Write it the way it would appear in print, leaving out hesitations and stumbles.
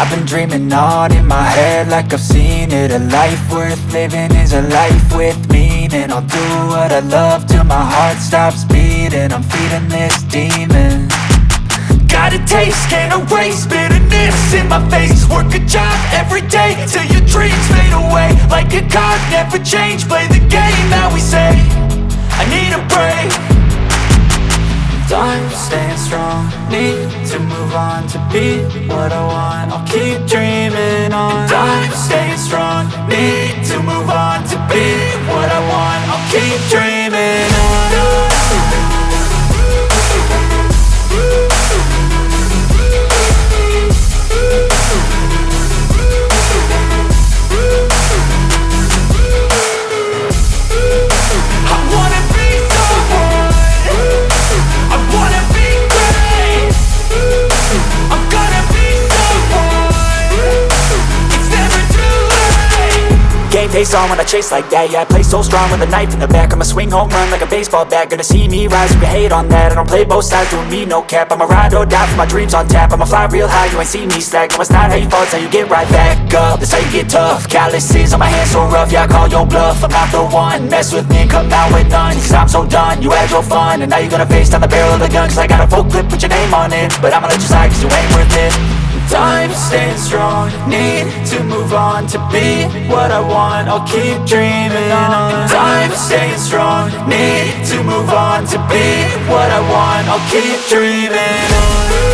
I've been dreaming on in my head like I've seen it. A life worth living is a life with meaning. I'll do what I love till my heart stops beating. I'm feeding this demon. Got a taste, can't erase bitterness in my face. Work a job every day till your dreams fade away. Like a card, never change, play the game that we say. I need a break. I'm staying strong, need to move on to be what I want. I'll keep dreaming on. I'm staying strong, need to move on to be what I want. I'll keep dreaming on. Face on when I chase like that. Yeah, I play so strong with a knife in the back. I'ma swing home run like a baseball bat. Gonna see me rise, you can hate on that. I don't play both sides, doing me no cap. I'ma ride or die for my dreams on tap. I'ma fly real high, you ain't see me slack. No, it's not how you fall, it's how you get right back up. That's how you get tough. Calluses on my hands so rough, yeah, I call your bluff. I'm not the one, mess with me and come out with none. Cause I'm so done, you had your fun. And now you're gonna face down the barrel of the gun. Cause I got a full clip, put your name on it. But I'ma let you slide cause you ain't worth it. I'm staying strong, need to move on to be what I want. I'll keep dreaming on. I'm staying strong, need to move on to be what I want. I'll keep dreaming on.